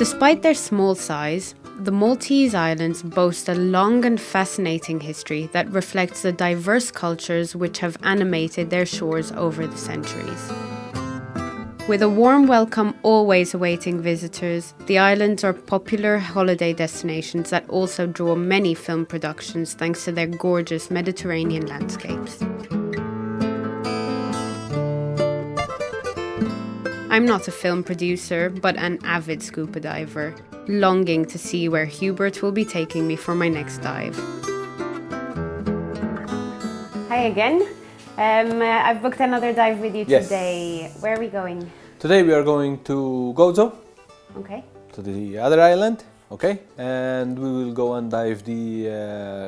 Despite their small size, the Maltese Islands boast a long and fascinating history that reflects the diverse cultures which have animated their shores over the centuries. With a warm welcome always awaiting visitors, the islands are popular holiday destinations that also draw many film productions thanks to their gorgeous Mediterranean landscapes. I'm not a film producer, but an avid scuba diver, longing to see where Hubert will be taking me for my next dive. Hi again. I've booked another dive with you today. Where are we going? Today we are going to Gozo. Okay. To the other island. Okay. And we will go and dive the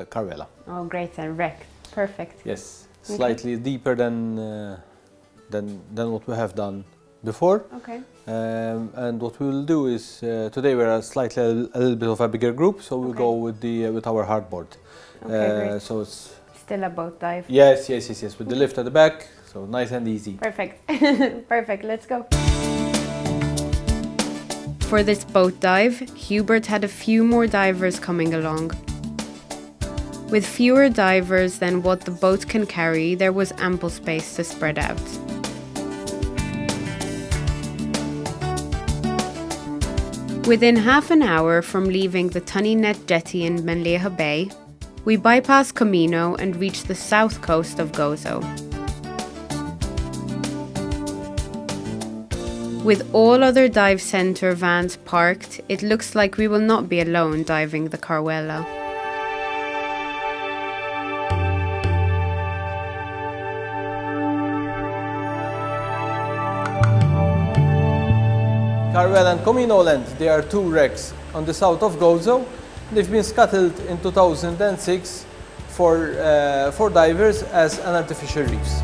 Karwella. Oh, great, and wreck. Perfect. Yes. Slightly deeper than what we have done before. Okay. And what we will do is today we're slightly a little bit of a bigger group, so we'll go with our hardboard. Okay, great. So it's still a boat dive. Yes. With the lift at the back, so nice and easy. Perfect. Perfect. Let's go. For this boat dive, Hubert had a few more divers coming along. With fewer divers than what the boat can carry, there was ample space to spread out. Within half an hour from leaving the Tunny Net jetty in Menleha Bay, we bypass Camino and reach the south coast of Gozo. With all other dive centre vans parked, it looks like we will not be alone diving the Karwella. Karwella and Camino Land, they are two wrecks on the south of Gozo. They've been scuttled in 2006 for divers as an artificial reefs.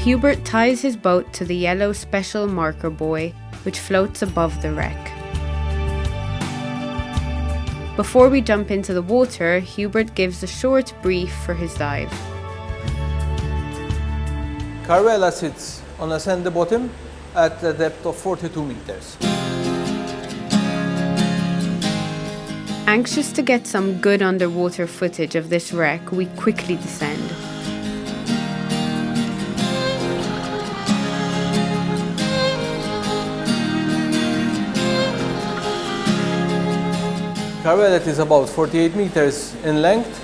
Hubert ties his boat to the yellow special marker buoy, which floats above the wreck. Before we jump into the water, Hubert gives a short brief for his dive. Karwella sits on a sandy bottom at a depth of 42 meters. Anxious to get some good underwater footage of this wreck, we quickly descend. Karwella is about 48 meters in length.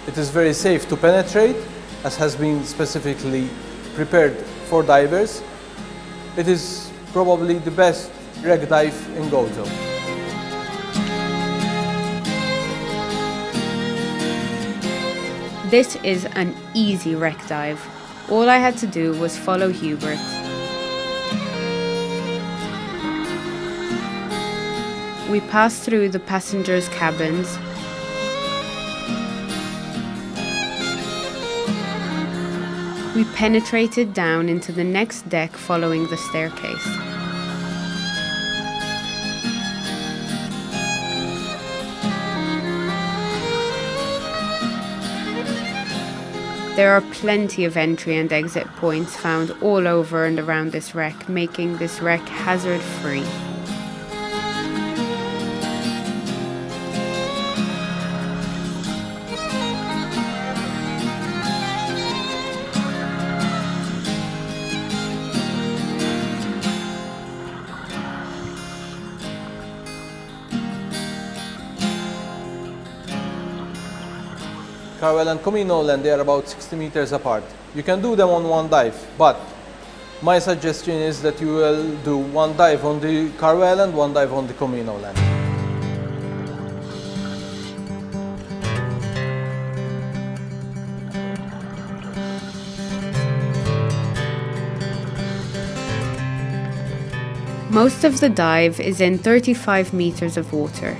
It is very safe to penetrate, as has been specifically prepared for divers. It is probably the best wreck dive in Gozo. This is an easy wreck dive. All I had to do was follow Hubert. We passed through the passengers' cabins. We penetrated down into the next deck following the staircase. There are plenty of entry and exit points found all over and around this wreck, making this wreck hazard-free. Karwella and Camino Land, they are about 60 meters apart. You can do them on one dive, but my suggestion is that you will do one dive on the Karwella and one dive on the Camino Land. Most of the dive is in 35 meters of water.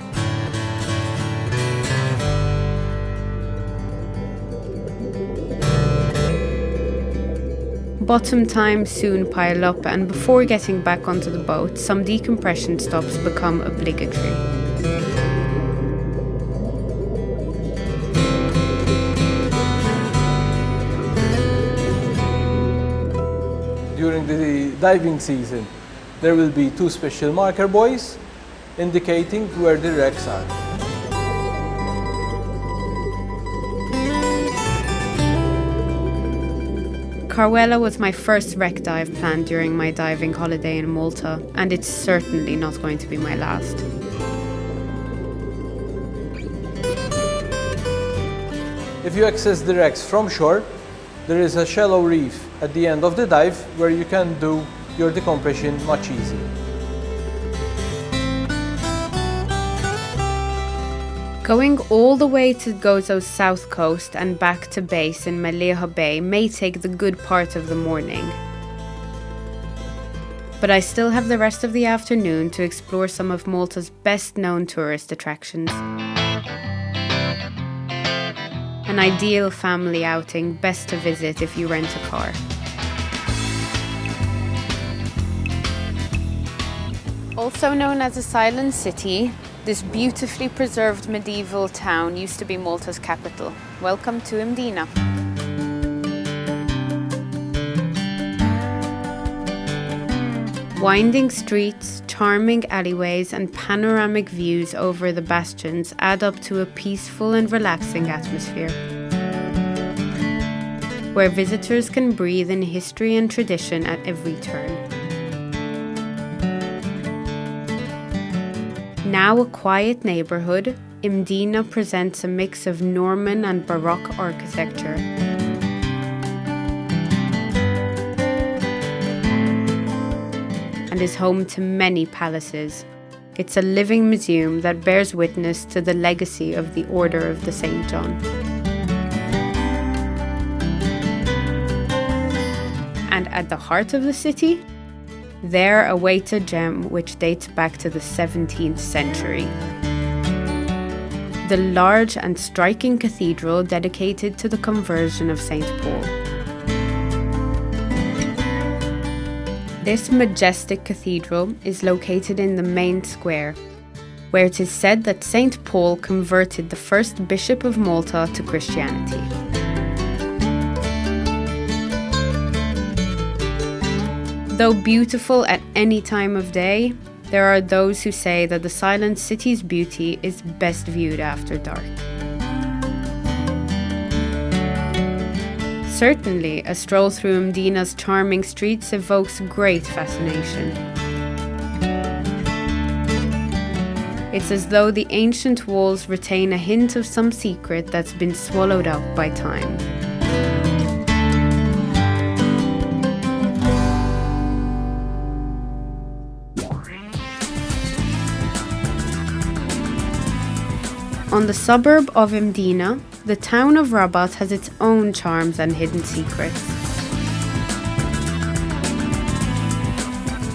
Bottom times soon pile up, and before getting back onto the boat, some decompression stops become obligatory. during the diving season, there will be 2 special marker buoys indicating where the wrecks are. Karwella was my first wreck dive planned during my diving holiday in Malta, and it's certainly not going to be my last. If you access the wrecks from shore, there is a shallow reef at the end of the dive where you can do your decompression much easier. Going all the way to Gozo's south coast and back to base in Meleha Bay may take the good part of the morning. But I still have the rest of the afternoon to explore some of Malta's best known tourist attractions. An ideal family outing, best to visit if you rent a car. Also known as a silent city, this beautifully preserved medieval town used to be Malta's capital. Welcome to Mdina. Winding streets, charming alleyways and panoramic views over the bastions add up to a peaceful and relaxing atmosphere, where visitors can breathe in history and tradition at every turn. Now a quiet neighbourhood, Mdina presents a mix of Norman and Baroque architecture. And is home to many palaces. It's a living museum that bears witness to the legacy of the Order of the St. John. And at the heart of the city, there awaits a gem which dates back to the 17th century. The large and striking cathedral dedicated to the conversion of St. Paul. This majestic cathedral is located in the main square, where it is said that St. Paul converted the first Bishop of Malta to Christianity. Though beautiful at any time of day, there are those who say that the silent city's beauty is best viewed after dark. Certainly, a stroll through Mdina's charming streets evokes great fascination. It's as though the ancient walls retain a hint of some secret that's been swallowed up by time. On the suburb of Mdina, the town of Rabat has its own charms and hidden secrets.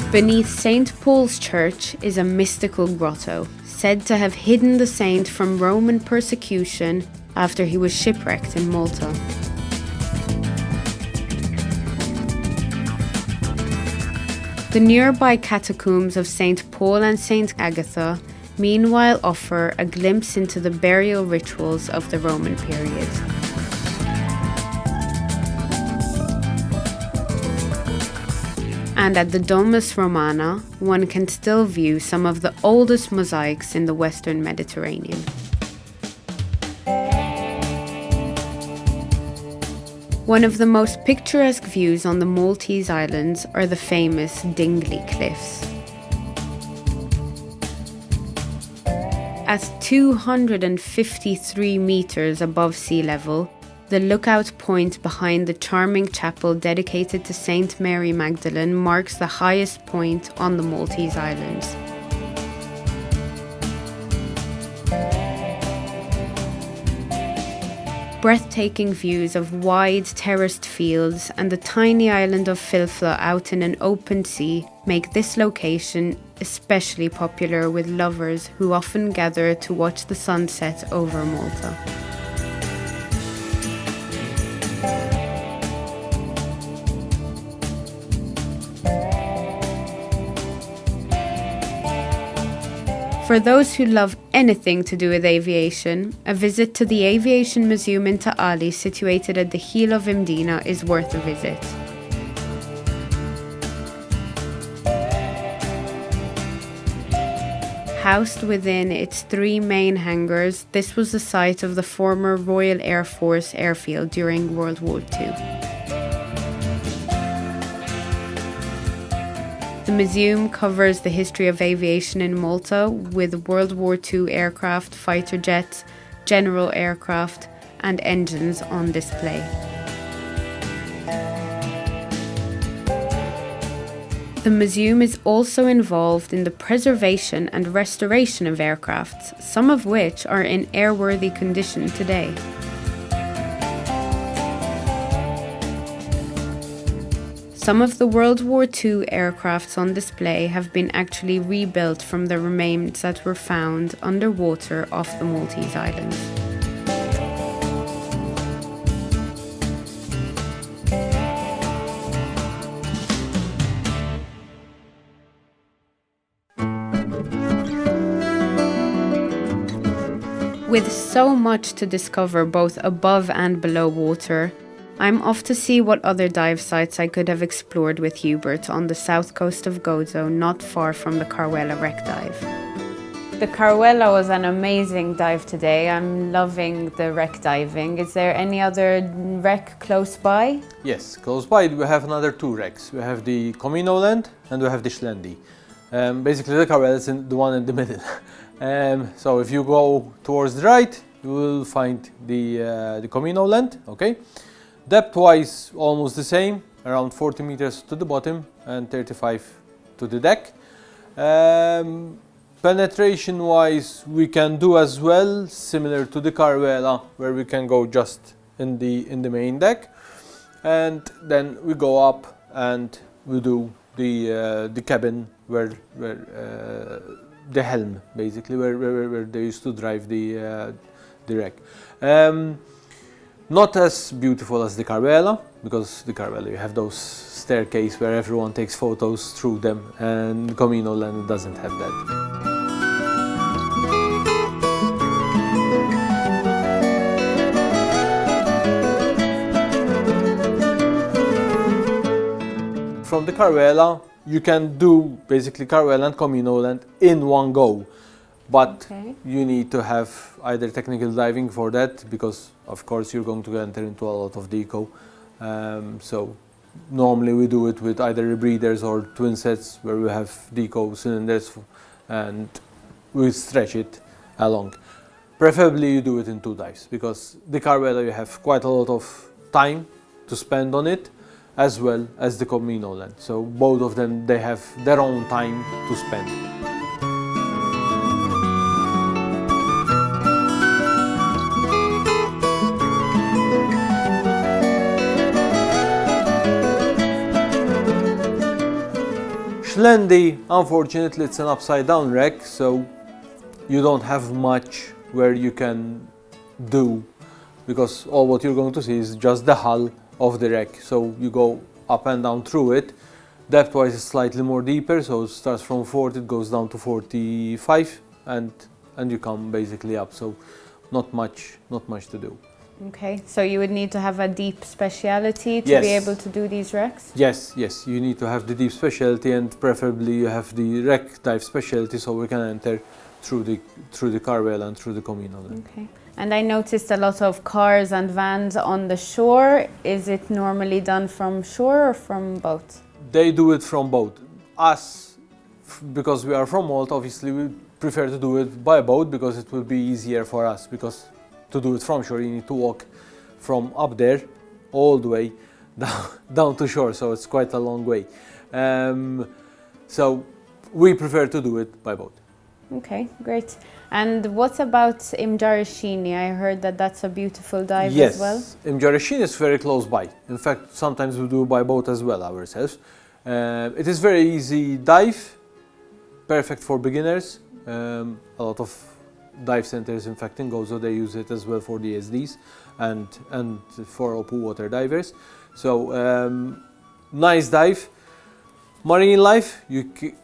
Beneath St. Paul's Church is a mystical grotto, said to have hidden the saint from Roman persecution after he was shipwrecked in Malta. The nearby catacombs of St. Paul and St. Agatha meanwhile offer a glimpse into the burial rituals of the Roman period. And at the Domus Romana, one can still view some of the oldest mosaics in the Western Mediterranean. One of the most picturesque views on the Maltese islands are the famous Dingley Cliffs. At 253 meters above sea level, the lookout point behind the charming chapel dedicated to Saint Mary Magdalene marks the highest point on the Maltese islands. Breathtaking views of wide terraced fields and the tiny island of Filfla out in an open sea make this location especially popular with lovers who often gather to watch the sunset over Malta. For those who love anything to do with aviation, a visit to the Aviation Museum in Ta'ali, situated at the heel of Mdina, is worth a visit. housed within its 3 main hangars, this was the site of the former Royal Air Force airfield during World War II. The museum covers the history of aviation in Malta with World War II aircraft, fighter jets, general aircraft and engines on display. The museum is also involved in the preservation and restoration of aircrafts, some of which are in airworthy condition today. Some of the World War II aircrafts on display have been actually rebuilt from the remains that were found underwater off the Maltese islands. With so much to discover both above and below water, I'm off to see what other dive sites I could have explored with Hubert on the south coast of Gozo, not far from the Karwella wreck dive. The Karwella was an amazing dive today. I'm loving the wreck diving. Is there any other wreck close by? Yes, close by we have another 2 wrecks. We have the Comino land and we have the Shlendi. Basically the Karwella is the one in the middle. So if you go towards the right, you will find the Comino land, okay? Depth-wise, almost the same, around 40 meters to the bottom and 35 to the deck. Penetration-wise, we can do as well, similar to the Karwella, where we can go just in the main deck, and then we go up and we do the cabin where the helm, basically, where they used to drive the wreck. Not as beautiful as the Karwella, because the Karwella you have those staircase where everyone takes photos through them, and Comino land doesn't have that. From the Karwella, you can do basically Karwella and Comino land in one go, but you need to have either technical diving for that, because of course you're going to enter into a lot of deco. So normally we do it with either rebreathers or twin sets where we have deco cylinders and we stretch it along. Preferably you do it in 2 dives, because the Karwella you have quite a lot of time to spend on it, as well as the Comino land. So both of them, they have their own time to spend. Shlendi, unfortunately, it's an upside down wreck, so you don't have much where you can do, because all what you're going to see is just the hull of the wreck. So you go up and down through it. Depth-wise is slightly more deeper, so it starts from 40, it goes down to 45, and you come basically up. So not much to do. Okay, so you would need to have a deep speciality to be able to do these wrecks? Yes, you need to have the deep speciality, and preferably you have the wreck dive speciality, so we can enter through the Karwella and through the Comino. Okay. And I noticed a lot of cars and vans on the shore. Is it normally done from shore or from boat? They do it from boat. Us, because we are from Malta, obviously we prefer to do it by boat, because it will be easier for us, because to do it from shore you need to walk from up there all the way down to shore, so it's quite a long way. So we prefer to do it by boat. Okay, great. And what about Imjarashini? I heard that that's a beautiful dive as well. Yes, Imjarashini is very close by. In fact, sometimes we do by boat as well ourselves. It is very easy dive, perfect for beginners. A lot of dive centers, in fact, in Gozo, they use it as well for the SDs and for open water divers. So nice dive. Marine life,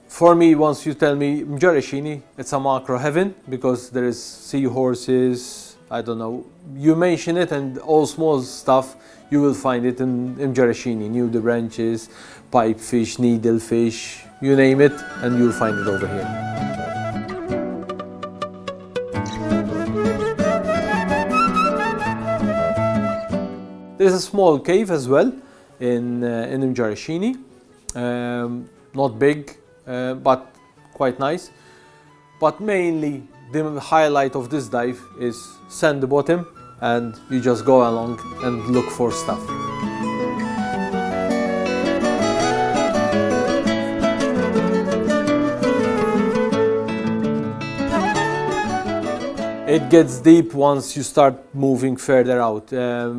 for me, once you tell me Imjarashini, it's a macro heaven, because there is seahorses, I don't know, you mention it, and all small stuff, you will find it in Imjarashini, nudie branches, pipefish, needlefish, you name it, and you'll find it over here. There's a small cave as well in Mjarashini. Not big, but quite nice. But mainly the highlight of this dive is sand bottom, and you just go along and look for stuff. It gets deep once you start moving further out. I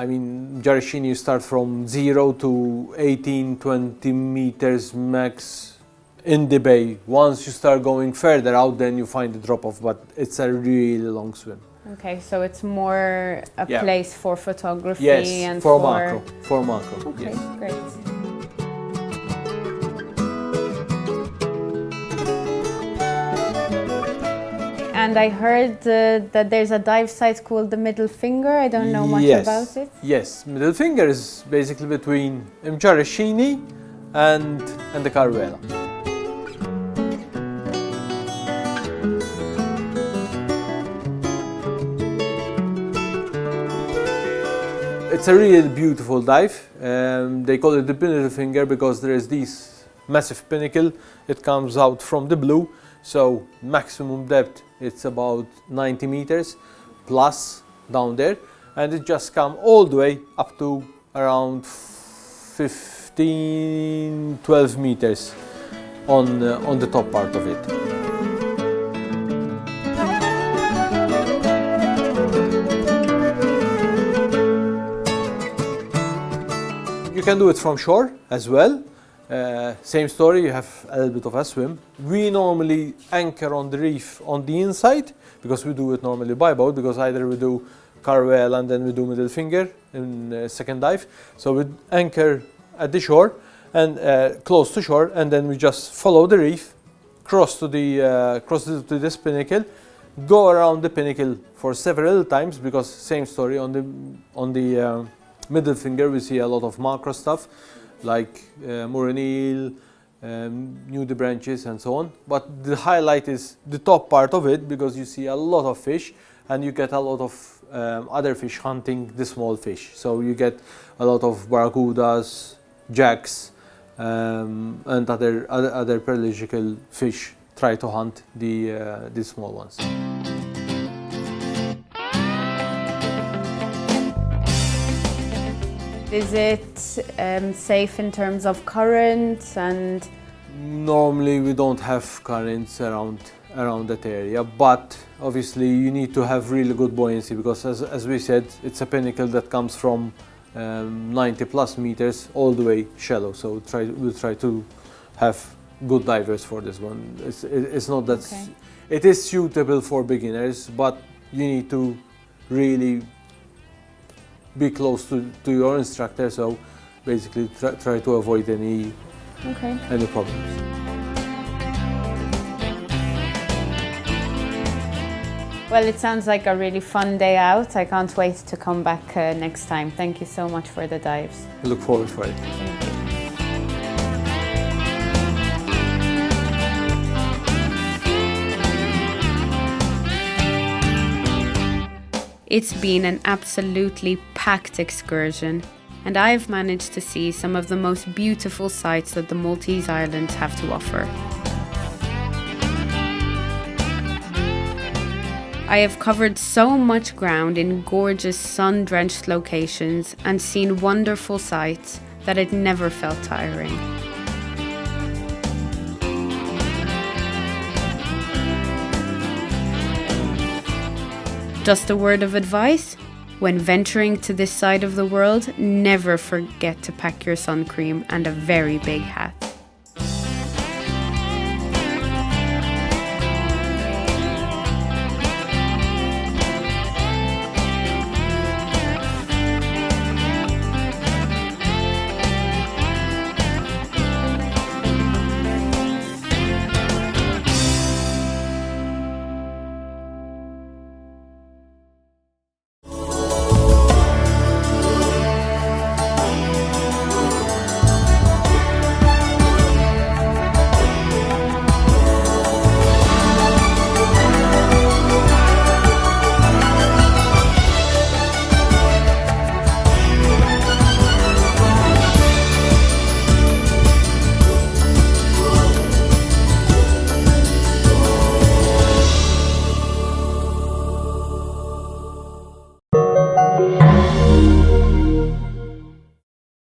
mean, Mjarashini, you start from 0 to 18, 20 meters max in the bay. Once you start going further out, then you find the drop-off, but it's a really long swim. Okay, so it's more a place for photography and for macro. For macro, okay, yes. Great. And I heard that there's a dive site called the Middle Finger. I don't know much about it. Yes, Middle Finger is basically between Mjarashini and the Karwella. It's a really beautiful dive. They call it the Middle Finger because there is this massive pinnacle. It comes out from the blue, so maximum depth it's about 90 meters plus down there, and it just comes all the way up to around 15-12 meters on the top part of it. You can do it from shore as well. Same story, you have a little bit of a swim. We normally anchor on the reef on the inside because we do it normally by boat, because either we do Karwella and then we do Middle Finger in second dive. So we anchor at the shore and close to shore, and then we just follow the reef, cross to this pinnacle, go around the pinnacle for several times, because same story on the Middle Finger we see a lot of macro stuff like Murinil, nudie branches and so on. But the highlight is the top part of it, because you see a lot of fish and you get a lot of other fish hunting the small fish. So you get a lot of barracudas, jacks, and other pelagical fish try to hunt the small ones. Is it safe in terms of currents and? Normally we don't have currents around that area, but obviously you need to have really good buoyancy, because as we said, it's a pinnacle that comes from 90 plus meters all the way shallow. So we'll try to have good divers for this one. It's not that it is suitable for beginners, but you need to really be close to your instructor, so basically try to avoid any problems. Well, it sounds like a really fun day out. I can't wait to come back next time. Thank you so much for the dives. I look forward for it. Thank you. It's been an absolutely packed excursion, and I've managed to see some of the most beautiful sights that the Maltese Islands have to offer. I have covered so much ground in gorgeous sun-drenched locations and seen wonderful sights that it never felt tiring. Just a word of advice: when venturing to this side of the world, never forget to pack your sun cream and a very big hat.